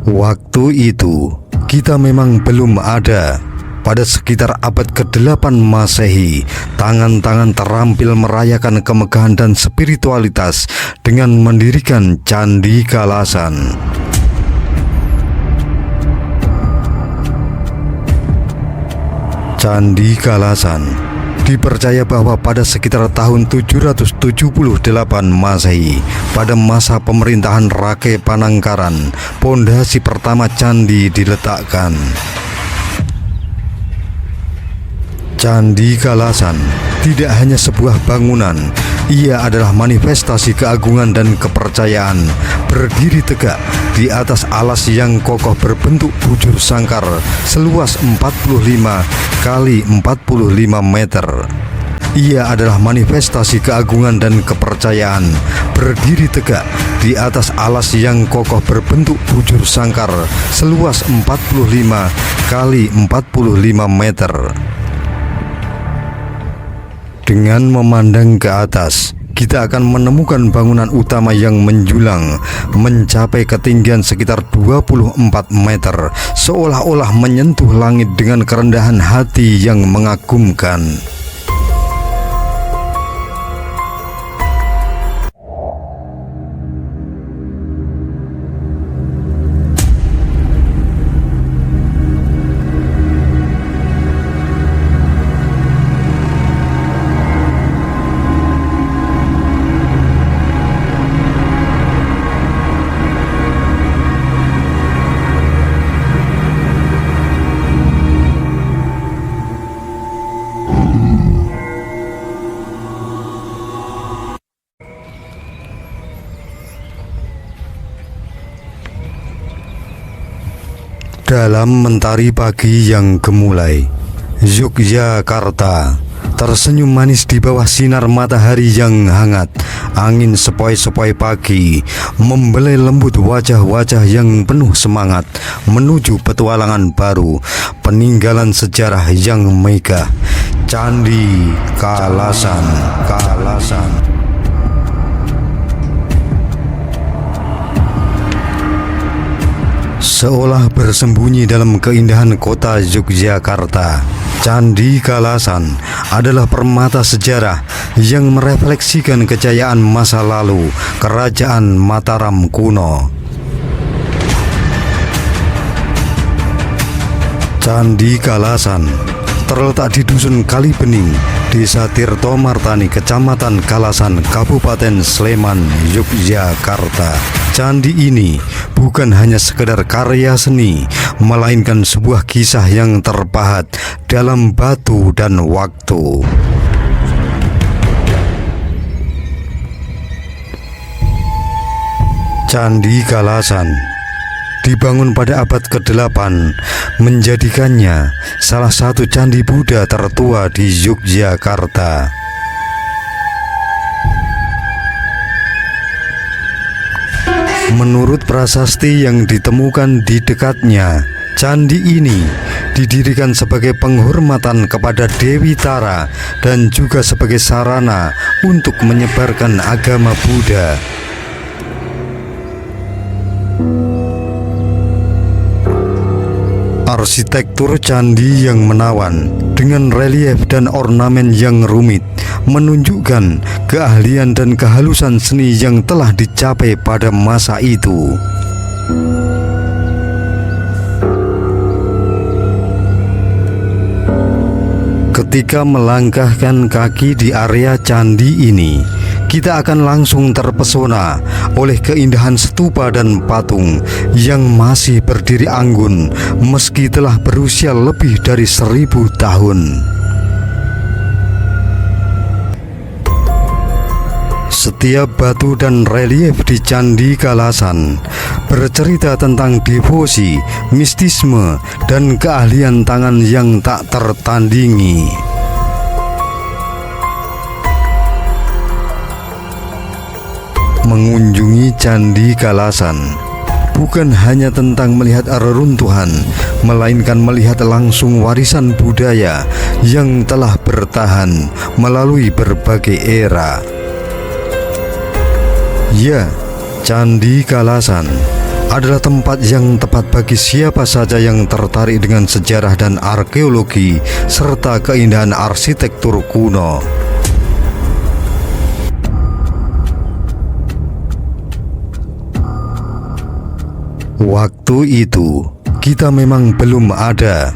Waktu itu kita memang belum ada. Pada sekitar abad ke-8 Masehi, tangan-tangan terampil merayakan kemegahan dan spiritualitas dengan mendirikan Candi Kalasan. Candi Kalasan dipercaya bahwa pada sekitar tahun 778 Masehi, pada masa pemerintahan Rake Panangkaran, pondasi pertama candi diletakkan. Candi Kalasan tidak hanya sebuah bangunan, ia adalah manifestasi keagungan dan kepercayaan. Berdiri tegak di atas alas yang kokoh berbentuk bujur sangkar seluas 45 kali 45 meter. Ia adalah manifestasi keagungan dan kepercayaan. Berdiri tegak di atas alas yang kokoh berbentuk bujur sangkar seluas 45 kali 45 meter. Dengan memandang ke atas, kita akan menemukan bangunan utama yang menjulang mencapai ketinggian sekitar 24 meter, seolah-olah menyentuh langit dengan kerendahan hati yang mengagumkan. Dalam mentari pagi yang gemulai, Yogyakarta tersenyum manis di bawah sinar matahari yang hangat. Angin sepoi-sepoi pagi membelai lembut wajah-wajah yang penuh semangat menuju petualangan baru, peninggalan sejarah yang megah. Candi Kalasan. Seolah bersembunyi dalam keindahan kota Yogyakarta, Candi Kalasan adalah permata sejarah yang merefleksikan kejayaan masa lalu Kerajaan Mataram kuno. Candi Kalasan terletak di Dusun Kalibening, Desa Tirto Martani, Kecamatan Kalasan, Kabupaten Sleman, Yogyakarta. Candi ini bukan hanya sekedar karya seni, melainkan sebuah kisah yang terpahat dalam batu dan waktu. Candi Kalasan dibangun pada abad ke-8, menjadikannya salah satu candi Buddha tertua di Yogyakarta. Menurut prasasti yang ditemukan di dekatnya, candi ini didirikan sebagai penghormatan kepada Dewi Tara dan juga sebagai sarana untuk menyebarkan agama Buddha. Arsitektur candi yang menawan dengan relief dan ornamen yang rumit menunjukkan keahlian dan kehalusan seni yang telah dicapai pada masa itu. Ketika melangkahkan kaki di area candi ini, kita akan langsung terpesona oleh keindahan stupa dan patung yang masih berdiri anggun meski telah berusia lebih dari 1000 tahun. Setiap batu dan relief di Candi Kalasan bercerita tentang devosi, mistisme, dan keahlian tangan yang tak tertandingi. Mengunjungi Candi Kalasan bukan hanya tentang melihat reruntuhan, melainkan melihat langsung warisan budaya yang telah bertahan melalui berbagai era. Ya, Candi Kalasan adalah tempat yang tepat bagi siapa saja yang tertarik dengan sejarah dan arkeologi serta keindahan arsitektur kuno. Waktu itu kita memang belum ada.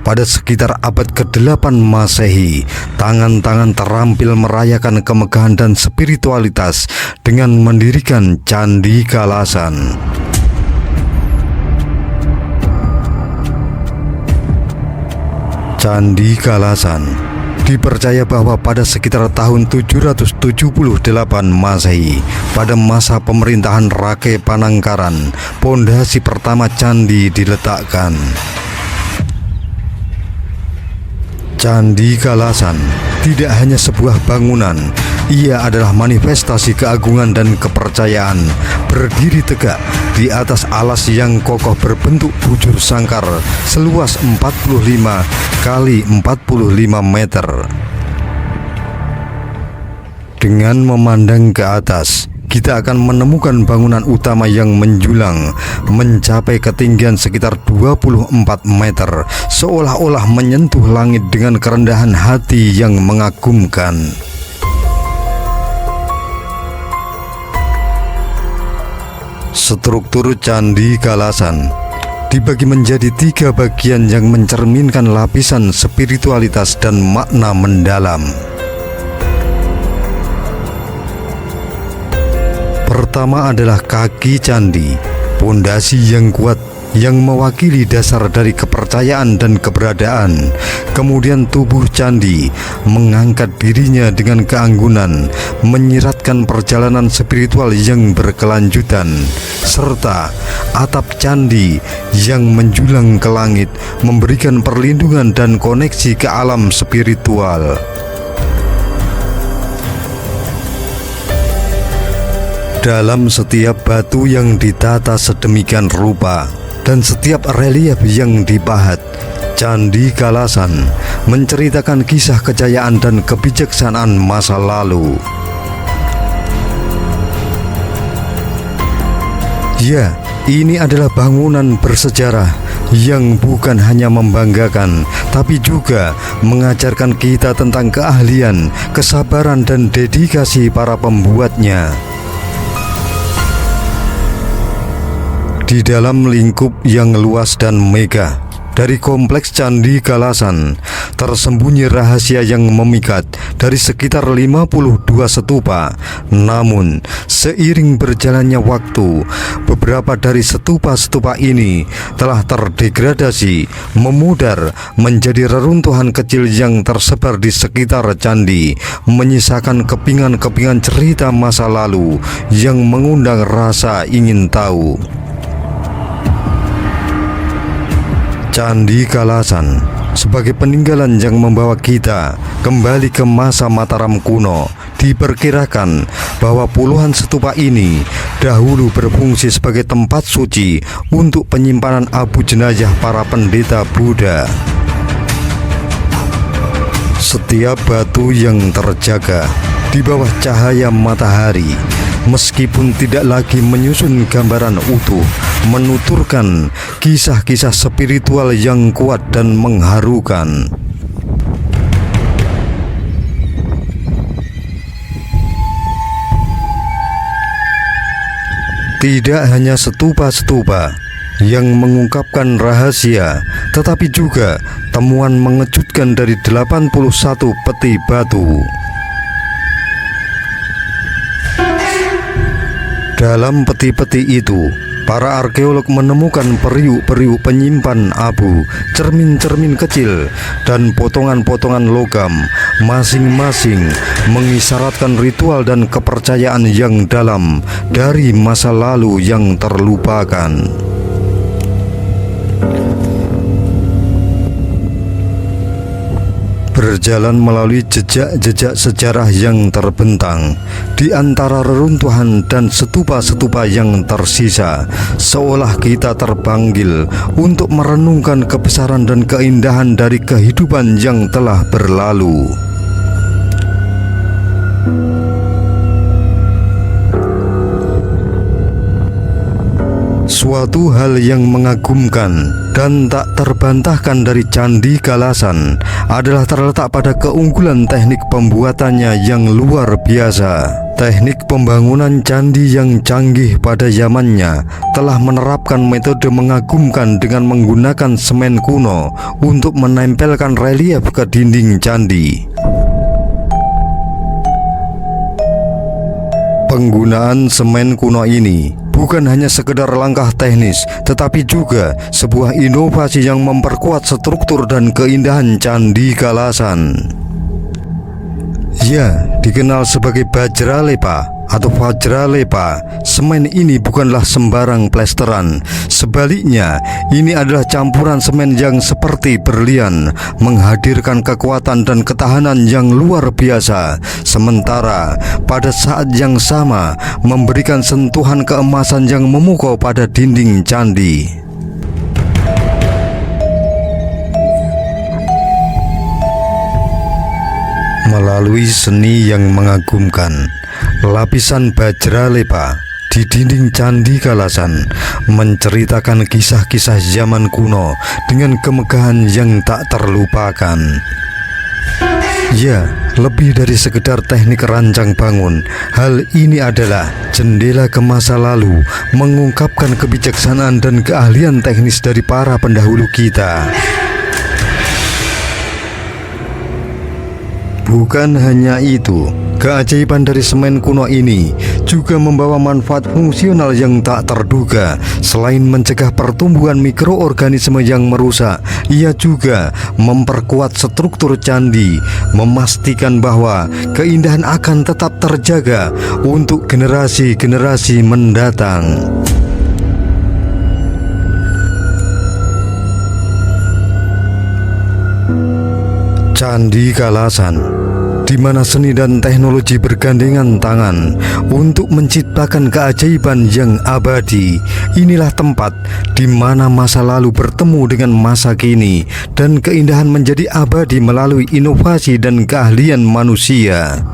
Pada sekitar abad ke-8 Masehi, tangan-tangan terampil merayakan kemegahan dan spiritualitas dengan mendirikan Candi Kalasan. Candi Kalasan dipercaya bahwa pada sekitar tahun 778 Masehi, pada masa pemerintahan Rake Panangkaran, pondasi pertama candi diletakkan. Candi Kalasan tidak hanya sebuah bangunan, ia adalah manifestasi keagungan dan kepercayaan, berdiri tegak di atas alas yang kokoh berbentuk bujur sangkar seluas 45 kali 45 meter. Dengan memandang ke atas, kita akan menemukan bangunan utama yang menjulang mencapai ketinggian sekitar 24 meter, seolah-olah menyentuh langit dengan kerendahan hati yang mengagumkan. Struktur Candi Kalasan dibagi menjadi 3 bagian yang mencerminkan lapisan spiritualitas dan makna mendalam. Pertama adalah kaki candi, pondasi yang kuat yang mewakili dasar dari kepercayaan dan keberadaan. Kemudian tubuh candi mengangkat dirinya dengan keanggunan, menyiratkan perjalanan spiritual yang berkelanjutan, serta atap candi yang menjulang ke langit, memberikan perlindungan dan koneksi ke alam spiritual. Dalam setiap batu yang ditata sedemikian rupa dan setiap relief yang dipahat, Candi Kalasan menceritakan kisah kejayaan dan kebijaksanaan masa lalu. Ya, ini adalah bangunan bersejarah yang bukan hanya membanggakan, tapi juga mengajarkan kita tentang keahlian, kesabaran, dan dedikasi para pembuatnya. Di dalam lingkup yang luas dan megah dari kompleks Candi Kalasan, tersembunyi rahasia yang memikat dari sekitar 52 stupa. Namun, seiring berjalannya waktu, beberapa dari stupa-stupa ini telah terdegradasi, memudar menjadi reruntuhan kecil yang tersebar di sekitar candi, menyisakan kepingan-kepingan cerita masa lalu yang mengundang rasa ingin tahu. Candi Kalasan sebagai peninggalan yang membawa kita kembali ke masa Mataram kuno. Diperkirakan bahwa puluhan stupa ini dahulu berfungsi sebagai tempat suci untuk penyimpanan abu jenazah para pendeta Buddha. Setiap batu yang terjaga di bawah cahaya matahari, meskipun tidak lagi menyusun gambaran utuh, menuturkan kisah-kisah spiritual yang kuat dan mengharukan. Tidak hanya stupa-stupa yang mengungkapkan rahasia, tetapi juga temuan mengejutkan dari 81 peti batu. Dalam peti-peti itu, para arkeolog menemukan periuk-periuk penyimpan abu, cermin-cermin kecil, dan potongan-potongan logam, masing-masing mengisyaratkan ritual dan kepercayaan yang dalam dari masa lalu yang terlupakan. Berjalan melalui jejak-jejak sejarah yang terbentang di antara reruntuhan dan stupa-stupa yang tersisa, seolah kita terpanggil untuk merenungkan kebesaran dan keindahan dari kehidupan yang telah berlalu. Suatu hal yang mengagumkan dan tak terbantahkan dari Candi Kalasan adalah terletak pada keunggulan teknik pembuatannya yang luar biasa. Teknik pembangunan candi yang canggih pada zamannya telah menerapkan metode mengagumkan dengan menggunakan semen kuno untuk menempelkan relief ke dinding candi. Penggunaan semen kuno ini bukan hanya sekedar langkah teknis, tetapi juga sebuah inovasi yang memperkuat struktur dan keindahan Candi Kalasan. Ya, dikenal sebagai Bajralepa atau Vajralepa, semen ini bukanlah sembarang plesteran. Sebaliknya, ini adalah campuran semen yang seperti berlian, menghadirkan kekuatan dan ketahanan yang luar biasa, sementara pada saat yang sama memberikan sentuhan keemasan yang memukau pada dinding candi. Melalui seni yang mengagumkan, lapisan Bajralepa di dinding Candi Kalasan menceritakan kisah-kisah zaman kuno dengan kemegahan yang tak terlupakan. Ya, lebih dari sekedar teknik rancang bangun, hal ini adalah jendela ke masa lalu, mengungkapkan kebijaksanaan dan keahlian teknis dari para pendahulu kita. Bukan hanya itu, keajaiban dari semen kuno ini juga membawa manfaat fungsional yang tak terduga. Selain mencegah pertumbuhan mikroorganisme yang merusak, ia juga memperkuat struktur candi, memastikan bahwa keindahan akan tetap terjaga untuk generasi-generasi mendatang. Candi Kalasan, di mana seni dan teknologi bergandengan tangan untuk menciptakan keajaiban yang abadi. Inilah tempat di mana masa lalu bertemu dengan masa kini dan keindahan menjadi abadi melalui inovasi dan keahlian manusia.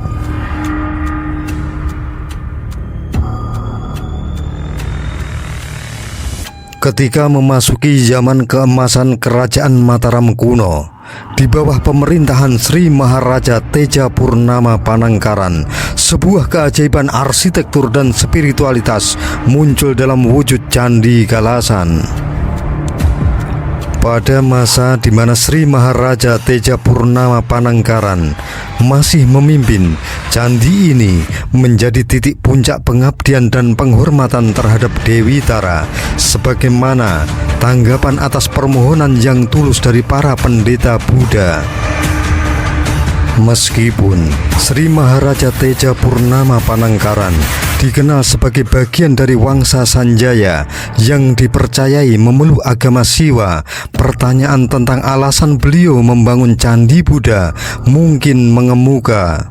Ketika memasuki zaman keemasan Kerajaan Mataram kuno, di bawah pemerintahan Sri Maharaja Teja Purnama Panangkaran, sebuah keajaiban arsitektur dan spiritualitas muncul dalam wujud Candi Kalasan. Pada masa di mana Sri Maharaja Teja Purnama Panangkaran masih memimpin, candi ini menjadi titik puncak pengabdian dan penghormatan terhadap Dewi Tara, sebagaimana tanggapan atas permohonan yang tulus dari para pendeta Buddha. Meskipun Sri Maharaja Teja Purnama Panangkaran dikenal sebagai bagian dari Wangsa Sanjaya yang dipercayai memeluk agama Siwa, pertanyaan tentang alasan beliau membangun candi Buddha mungkin mengemuka.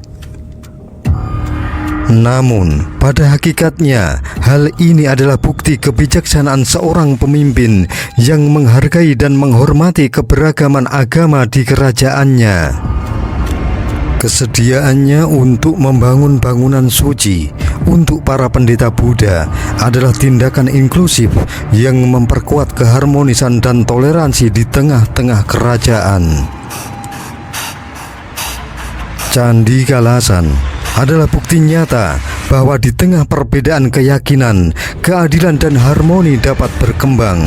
Namun, pada hakikatnya, hal ini adalah bukti kebijaksanaan seorang pemimpin yang menghargai dan menghormati keberagaman agama di kerajaannya. Kesediaannya untuk membangun bangunan suci untuk para pendeta Buddha adalah tindakan inklusif yang memperkuat keharmonisan dan toleransi di tengah-tengah kerajaan. Candi Kalasan adalah bukti nyata bahwa di tengah perbedaan keyakinan, keadilan dan harmoni dapat berkembang.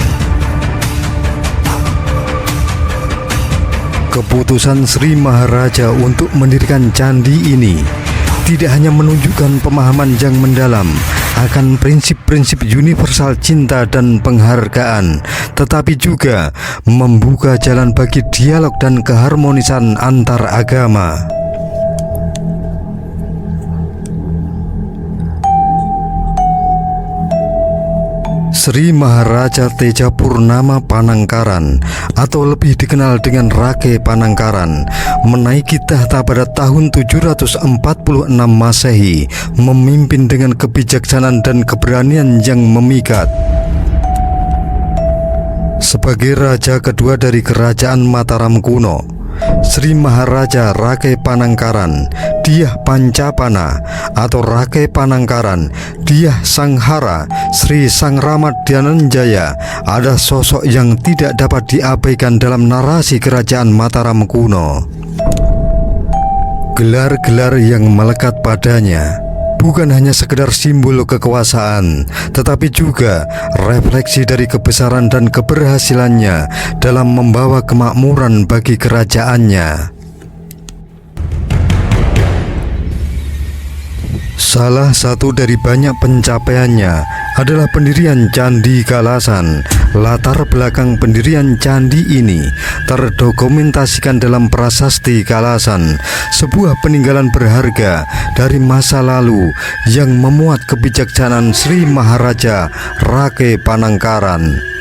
Keputusan Sri Maharaja untuk mendirikan candi ini tidak hanya menunjukkan pemahaman yang mendalam akan prinsip-prinsip universal cinta dan penghargaan, tetapi juga membuka jalan bagi dialog dan keharmonisan antar agama. Sri Maharaja Teja Purnama Panangkaran atau lebih dikenal dengan Rake Panangkaran menaiki tahta pada tahun 746 Masehi, memimpin dengan kebijaksanaan dan keberanian yang memikat. Sebagai raja kedua dari Kerajaan Mataram kuno, Sri Maharaja Rake Panangkaran Dyah Pancapana atau Rakai Panangkaran, Dyah Sanghara, Sri Sang Ramadhananjaya adalah sosok yang tidak dapat diabaikan dalam narasi kerajaan Mataram kuno. Gelar-gelar yang melekat padanya bukan hanya sekedar simbol kekuasaan, tetapi juga refleksi dari kebesaran dan keberhasilannya dalam membawa kemakmuran bagi kerajaannya. Salah satu dari banyak pencapaiannya adalah pendirian Candi Kalasan. Latar belakang pendirian candi ini terdokumentasikan dalam Prasasti Kalasan, sebuah peninggalan berharga dari masa lalu yang memuat kebijaksanaan Sri Maharaja Rakai Panangkaran.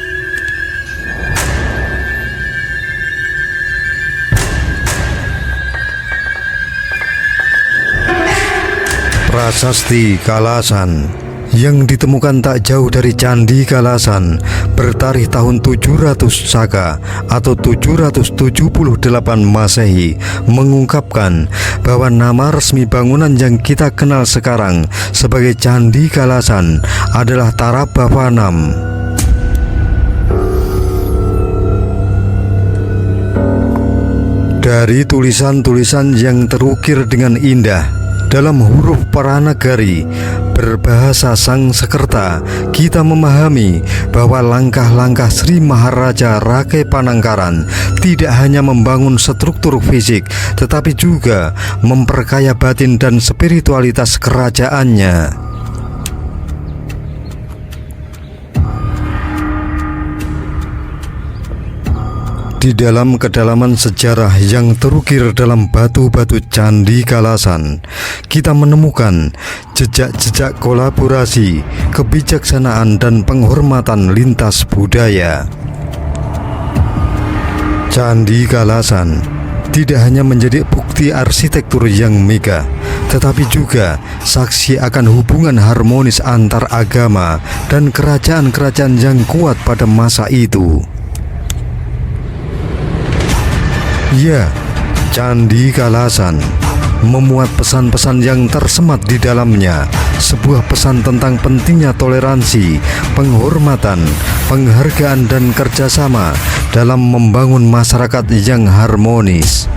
Prasasti Kalasan yang ditemukan tak jauh dari Candi Kalasan bertarikh tahun 700 Saka atau 778 Masehi mengungkapkan bahwa nama resmi bangunan yang kita kenal sekarang sebagai Candi Kalasan adalah Tarabhavanam. Dari tulisan-tulisan yang terukir dengan indah dalam huruf Paranagari berbahasa Sangsekerta, kita memahami bahwa langkah-langkah Sri Maharaja Rakai Panangkaran tidak hanya membangun struktur fisik, tetapi juga memperkaya batin dan spiritualitas kerajaannya. Di dalam kedalaman sejarah yang terukir dalam batu-batu Candi Kalasan, kita menemukan jejak-jejak kolaborasi, kebijaksanaan, dan penghormatan lintas budaya. Candi Kalasan tidak hanya menjadi bukti arsitektur yang megah, tetapi juga saksi akan hubungan harmonis antar agama dan kerajaan-kerajaan yang kuat pada masa itu. Ya, Candi Kalasan memuat pesan-pesan yang tersemat di dalamnya, sebuah pesan tentang pentingnya toleransi, penghormatan, penghargaan, dan kerjasama dalam membangun masyarakat yang harmonis.